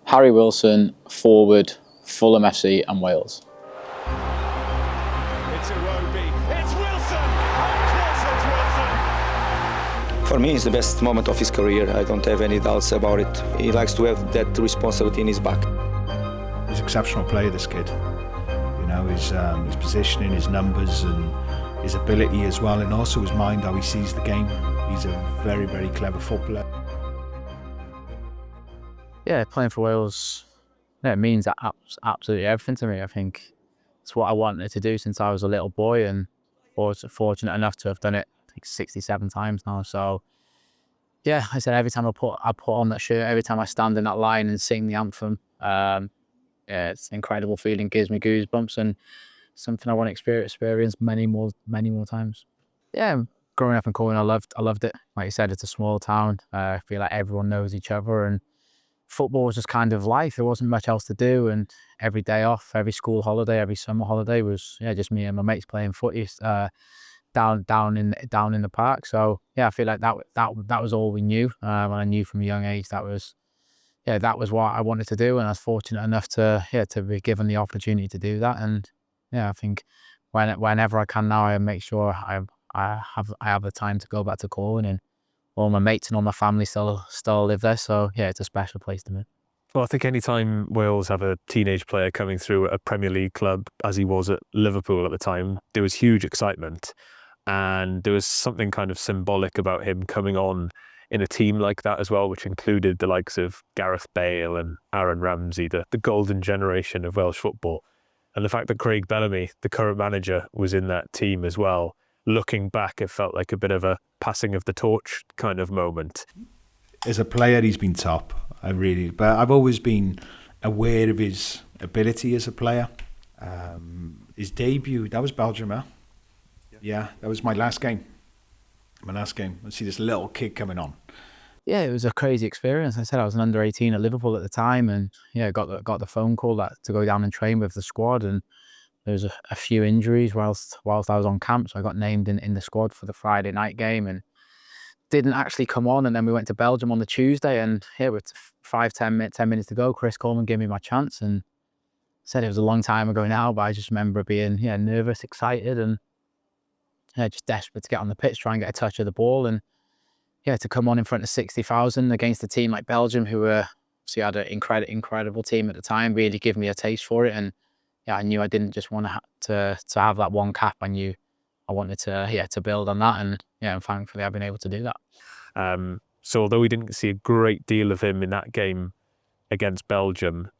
Harry Wilson, forward, Fulham FC and Wales. It's Iwobi. It's Wilson. Of course it's Wilson. For me, it's the best moment of his career. I don't have any doubts about it. He likes to have that responsibility in his back. He's an exceptional player, this kid. You know, his positioning, his numbers and his ability as well, and also his mind, how he sees the game. He's a very, very clever footballer. Yeah, playing for Wales, it means absolutely everything to me. I think it's what I wanted to do since I was a little boy, and fortunate enough to have done it like 67 times now. So yeah, I said every time I put on that shirt, every time I stand in that line and sing the anthem, yeah, it's an incredible feeling, gives me goosebumps, and something I want to experience many more times. Yeah, growing up in Cornwall, I loved it. Like you said, it's a small town. I feel like everyone knows each other, and football was just kind of life. There wasn't much else to do, and every day off, every school holiday, every summer holiday was just me and my mates playing footy down in the park. So yeah, I feel like that was all we knew. When I knew from a young age that was what I wanted to do, and I was fortunate enough to be given the opportunity to do that. And yeah, I think whenever I can now, I make sure I have the time to go back to Cornwall, and all my mates and all my family still live there. So yeah, it's a special place to me. Well, I think any time Wales have a teenage player coming through a Premier League club, as he was at Liverpool at the time, there was huge excitement, and there was something kind of symbolic about him coming on in a team like that as well, which included the likes of Gareth Bale and Aaron Ramsey, the golden generation of Welsh football. And the fact that Craig Bellamy, the current manager, was in that team as well, looking back, it felt like a bit of a passing of the torch kind of moment. As a player, he's been top. But I've always been aware of his ability as a player. His debut, that was Belgium, huh? Yeah, that was my last game. I see this little kid coming on. Yeah, it was a crazy experience. I said I was an under 18 at Liverpool at the time, and yeah, got the phone call to go down and train with the squad, and there was a few injuries whilst I was on camp, so I got named in the squad for the Friday night game and didn't actually come on. And then we went to Belgium on the Tuesday, and yeah, with 10 minutes to go, Chris Coleman gave me my chance, and said it was a long time ago now, but I just remember being nervous, excited, and just desperate to get on the pitch, try and get a touch of the ball, and to come on in front of 60,000 against a team like Belgium, who had an incredible team at the time, really give me a taste for it. And yeah, I knew I didn't just want to have that one cap. I knew I wanted to build on that, and and thankfully I've been able to do that. So although we didn't see a great deal of him in that game against Belgium,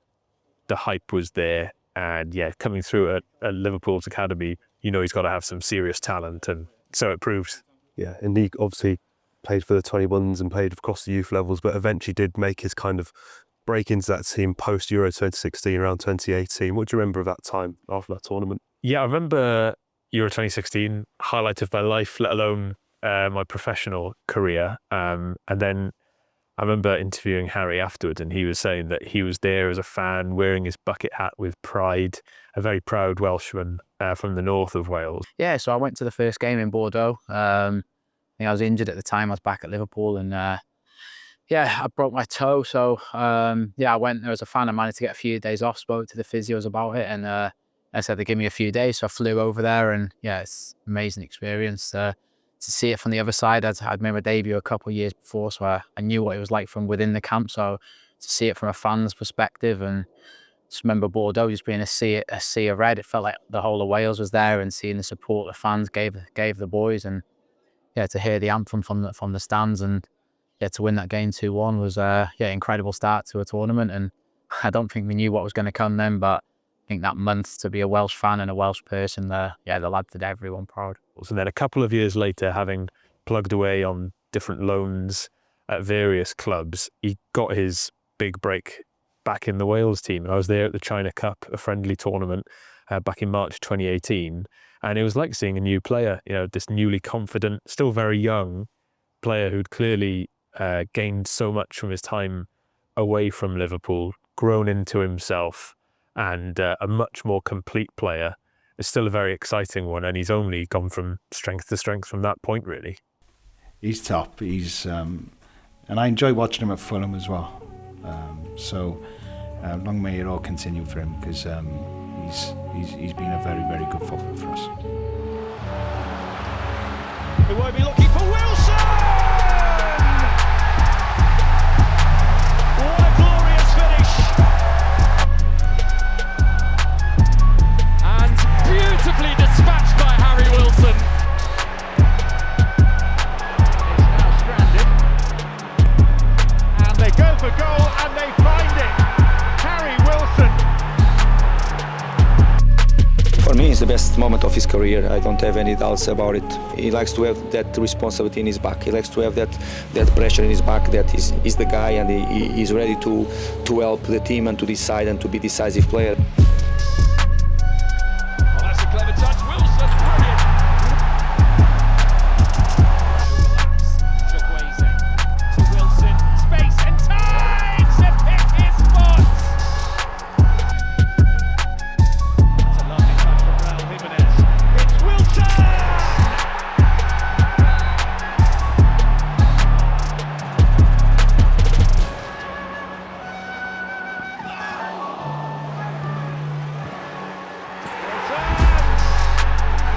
the hype was there, and coming through at Liverpool's academy, he's got to have some serious talent, and so it proved. Yeah, and he obviously played for the 21s and played across the youth levels, but eventually did make his kind of break into that team post Euro 2016, around 2018. What do you remember of that time after that tournament? Yeah, I remember Euro 2016, highlight of my life, let alone my professional career. And then I remember interviewing Harry afterwards, and he was saying that he was there as a fan, wearing his bucket hat with pride, a very proud Welshman from the north of Wales. Yeah, so I went to the first game in Bordeaux. I was injured at the time. I was back at Liverpool, and I broke my toe. So I went there as a fan. I managed to get a few days off, spoke to the physios about it, and I said they give me a few days. So I flew over there, and it's an amazing experience to see it from the other side. I'd made my debut a couple of years before, so I knew what it was like from within the camp. So to see it from a fan's perspective, and just remember Bordeaux just being a sea of red. It felt like the whole of Wales was there, and seeing the support the fans gave the boys, and to hear the anthem from the stands, and to win that game 2-1 was incredible start to a tournament. And I don't think we knew what was going to come then, but I think that month to be a Welsh fan and a Welsh person, the lads did everyone proud. And then a couple of years later, having plugged away on different loans at various clubs, he got his big break back in the Wales team. And I was there at the China Cup, a friendly tournament back in March 2018. And it was like seeing a new player, this newly confident, still very young player who'd clearly gained so much from his time away from Liverpool, grown into himself, and a much more complete player. It's still a very exciting one, and he's only gone from strength to strength from that point, really. He's top. And I enjoy watching him at Fulham as well. So Long may it all continue for him, because he's been a very, very good footballer for us. He won't be looking for Wilson! What a glorious finish! And beautifully dispatched by Harry Wilson. It's now stranded. And they go for goal and they find it. Harry Wilson. For me, it's the best moment of his career. I don't have any doubts about it. He likes to have that responsibility in his back. He likes to have that pressure in his back, that he's the guy, and he's ready to help the team and to decide and to be a decisive player. Oh, that's a clever touch. Wilson, brilliant. Chukwueze to Wilson. Space and time to pick his spots. That's a lovely touch from Raul Jimenez. It's Wilson!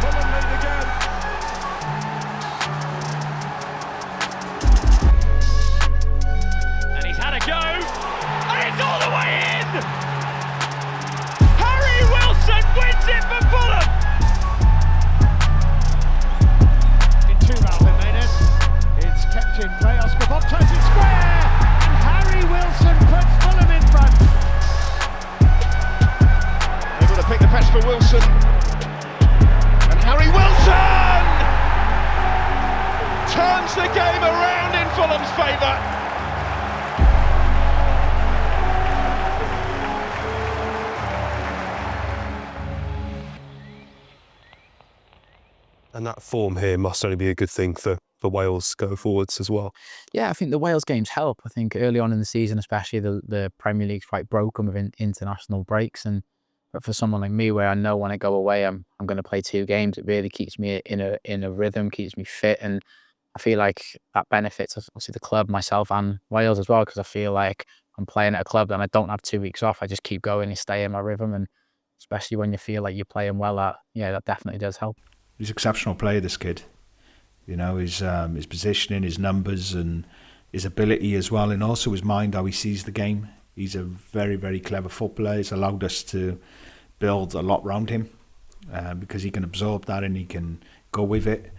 Fulham lead again. And he's had a go, and it's all the way in! Harry Wilson wins it for Fulham! Into Raul Jimenez, it's kept in play, Oscar Bob turns it square, and Harry Wilson puts Fulham in front. Able to pick the pass for Wilson. And Harry Wilson turns the game around in Fulham's favour. And that form here must only be a good thing for Wales going forwards as well. Yeah, I think the Wales games help. I think early on in the season, especially the Premier League's quite broken with international breaks, but for someone like me, where I know when I go away, I'm going to play 2 games, it really keeps me in a rhythm, keeps me fit, and I feel like that benefits obviously the club, myself, and Wales as well, because I feel like I'm playing at a club and I don't have 2 weeks off. I just keep going and stay in my rhythm, and especially when you feel like you're playing well, that definitely does help. He's an exceptional player, this kid. You know, his positioning, his numbers, and his ability as well, and also his mind, how he sees the game. He's a very, very clever footballer. He's allowed us to build a lot around him because he can absorb that and he can go with it.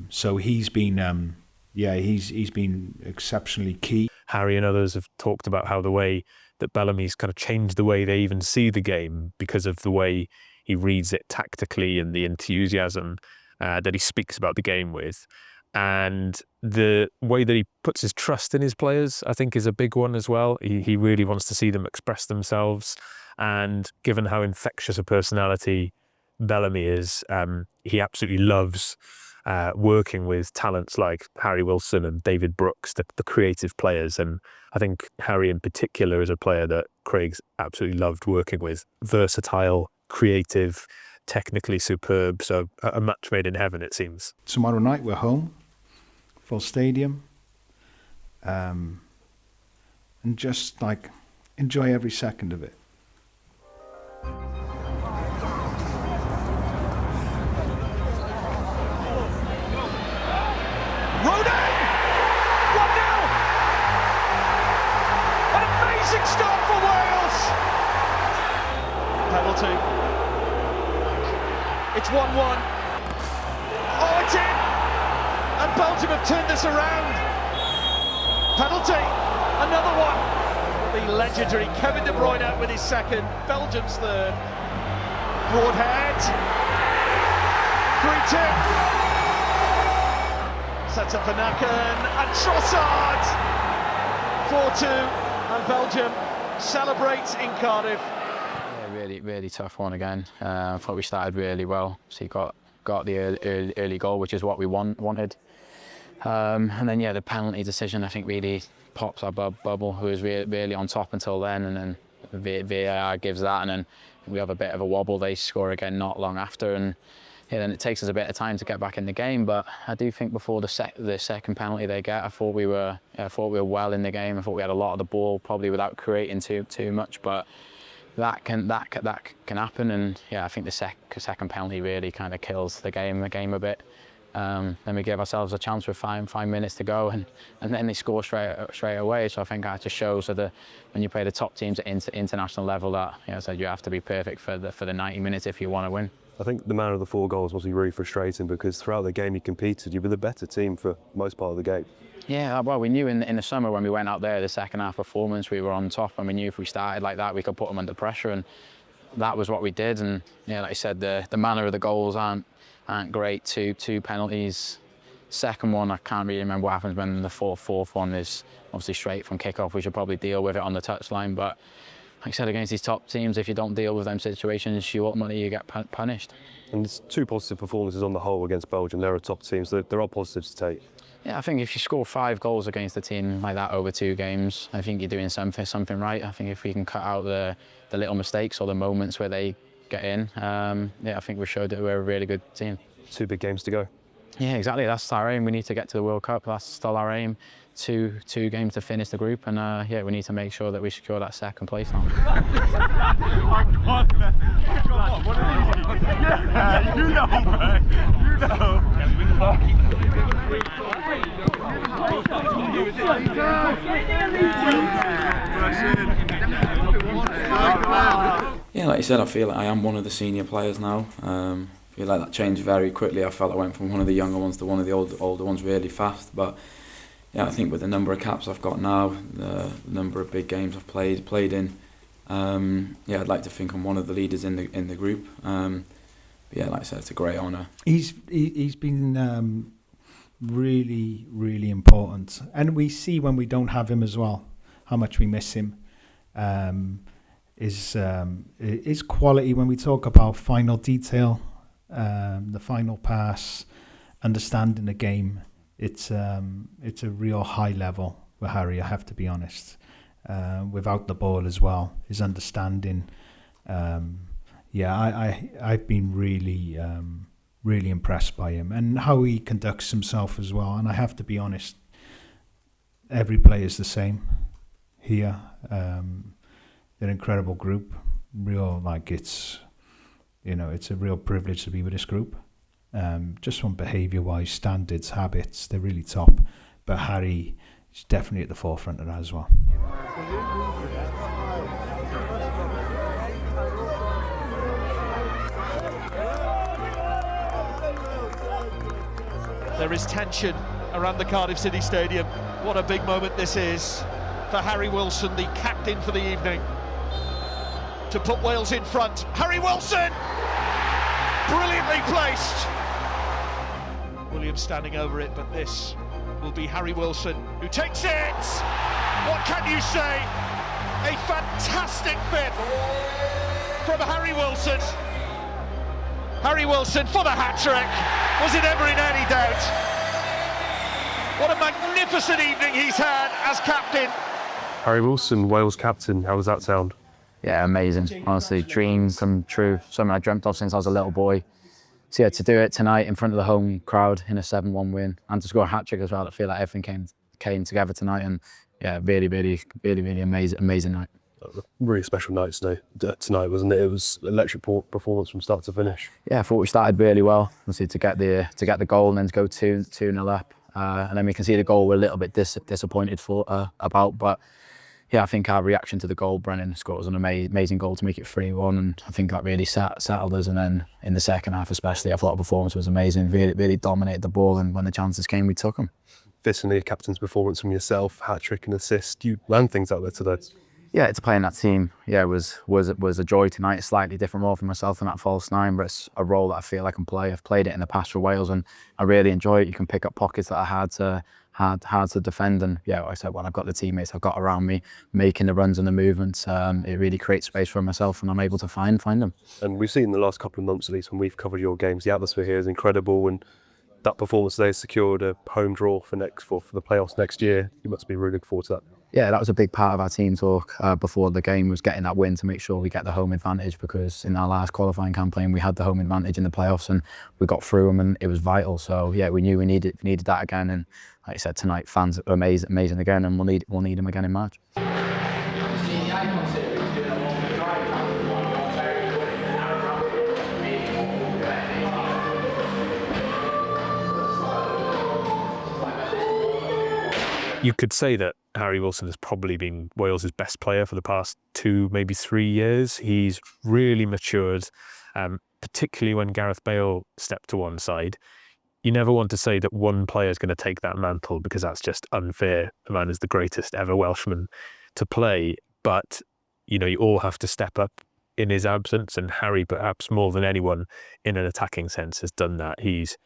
So he's been, he's been exceptionally key. Harry and others have talked about how the way that Bellamy's kind of changed the way they even see the game because of the way he reads it tactically and the enthusiasm that he speaks about the game with. And the way that he puts his trust in his players, I think, is a big one as well. He really wants to see them express themselves. And given how infectious a personality Bellamy is, he absolutely loves working with talents like Harry Wilson and David Brooks, the creative players. And I think Harry in particular is a player that Craig's absolutely loved working with. Versatile, creative, technically superb. So a match made in heaven, it seems. Tomorrow night we're home, full stadium, and just like enjoy every second of it. Roden! 1-0! An amazing start for Wales! Penalty. It's 1-1. Oh, it's in! And Belgium have turned this around. Penalty. Another one. The legendary Kevin De Bruyne out with his second. Belgium's third. Broadhead. 3-2. Sets up for Naken and Trossard. 4-2. And Belgium celebrates in Cardiff. Really, really tough one again. I thought we started really well. So he got the early goal, which is what we wanted. And then, the penalty decision, I think, really pops our bubble, who was really on top until then. And then VAR gives that, and then we have a bit of a wobble. They score again not long after. And then it takes us a bit of time to get back in the game. But I do think before the second penalty they get, I thought we were well in the game. I thought we had a lot of the ball, probably without creating too much. But that can happen, and yeah, I think the second penalty really kind of kills the game a bit. Then we gave ourselves a chance with 5 minutes to go, and then they score straight away. So I think that just shows that when you play the top teams at international level, that so you have to be perfect for the 90 minutes if you want to win. I think the man of the 4 goals must be really frustrating because throughout the game you competed, you were the better team for most part of the game. Yeah, well, we knew in the summer when we went out there, the second half performance, we were on top, and we knew if we started like that, we could put them under pressure, and that was what we did. And yeah, like I said, the manner of the goals aren't great. Two penalties. Second one, I can't really remember what happens when the fourth one is obviously straight from kick-off. We should probably deal with it on the touchline, but like I said, against these top teams, if you don't deal with them situations, you get punished. And it's 2 positive performances on the whole against Belgium. They're a top team, so there are positives to take. Yeah, I think if you score 5 goals against a team like that over 2 games, I think you're doing something right. I think if we can cut out the little mistakes or the moments where they get in, yeah, I think we showed that we're a really good team. 2 big games to go. Yeah, exactly. That's our aim. We need to get to the World Cup. That's still our aim. Two games to finish the group, and yeah, we need to make sure that we secure that second place now. Yeah, like you said, I feel like I am one of the senior players now. I feel like that changed very quickly. I felt I went from one of the younger ones to one of the older ones really fast. But yeah, I think with the number of caps I've got now, the number of big games I've played in, yeah, I'd like to think I'm one of the leaders in the group. Yeah, like I said, it's a great honour. He's been really, really important, and we see when we don't have him as well how much we miss him. His quality when we talk about final detail, the final pass, understanding the game. It's a real high level with Harry, I have to be honest. Without the ball as well, his understanding. Yeah, I've been really impressed by him and how he conducts himself as well. And I have to be honest, every player is the same here. They're an incredible group. It's a real privilege to be with this group. Just from behaviour-wise, standards, habits, they're really top. But Harry is definitely at the forefront of that as well. There is tension around the Cardiff City Stadium. What a big moment this is for Harry Wilson, the captain for the evening, to put Wales in front. Harry Wilson! Brilliantly placed. Williams standing over it, but this will be Harry Wilson who takes it. What can you say? A fantastic fifth from Harry Wilson. Harry Wilson for the hat-trick. Was it ever in any doubt? What a magnificent evening he's had as captain. Harry Wilson, Wales captain, how does that sound? Yeah, amazing. Honestly, dreams come true. Something I dreamt of since I was a little boy. So yeah, to do it tonight in front of the home crowd in a 7-1 win and to score a hat-trick as well, I feel like everything came together tonight, and yeah, really amazing night. A really special night tonight, wasn't it? It was electric performance from start to finish. Yeah, I thought we started really well. Obviously, to get the goal and then to go 2-0 up, and then we can see the goal we're a little bit disappointed about, but yeah, I think our reaction to the goal, Brennan scored, was an amazing goal to make it 3-1, and I think that really settled us. And then in the second half especially, I thought the performance was amazing, really dominated the ball, and when the chances came, we took them. Fittingly, a captain's performance from yourself, hat-trick and assist. You ran things out there today. Yeah, to play in that team, yeah, was a joy tonight. A slightly different role for myself in that false 9, but it's a role that I feel I can play. I've played it in the past for Wales, and I really enjoy it. You can pick up pockets that I had to defend, and yeah, like I said, when I've got the teammates I've got around me making the runs and the movements, it really creates space for myself, and I'm able to find them. And we've seen in the last couple of months, at least when we've covered your games, the atmosphere here is incredible, and that performance today has secured a home draw for the playoffs next year. You must be really looking forward to that. Yeah, that was a big part of our team talk before the game, was getting that win to make sure we get the home advantage, because in our last qualifying campaign we had the home advantage in the playoffs and we got through them and it was vital. So yeah, we knew we needed that again, and like I said, tonight fans are amazing again, and we'll need them again in March. You could say that Harry Wilson has probably been Wales' best player for the past 2, maybe 3 years. He's really matured, particularly when Gareth Bale stepped to one side. You never want to say that one player is going to take that mantle, because that's just unfair. The man is the greatest ever Welshman to play. But, you all have to step up in his absence, and Harry, perhaps more than anyone in an attacking sense, has done that. He's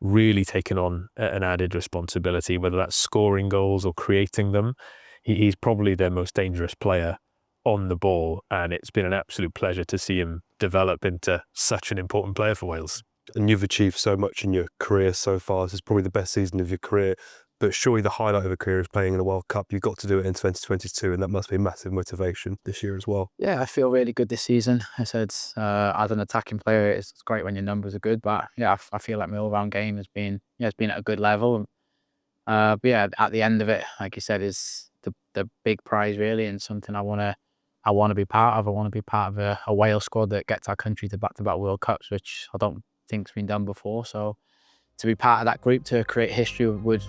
really taken on an added responsibility, whether that's scoring goals or creating them. He's probably their most dangerous player on the ball, and it's been an absolute pleasure to see him develop into such an important player for Wales. And you've achieved so much in your career so far. This is probably the best season of your career, but surely the highlight of your career is playing in the World Cup. You've got to do it in 2022, and that must be a massive motivation this year as well. Yeah, I feel really good this season. I said, as an attacking player, it's great when your numbers are good, but yeah, I feel like my all-round game has been, it's been at a good level. But yeah, at the end of it, like you said, is the big prize really, and something I want to be part of. I want to be part of a Wales squad that gets our country to back-to-back World Cups, which I don't think's been done before. So to be part of that group, to create history would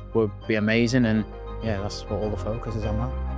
be amazing, and yeah, that's what all the focus is on now.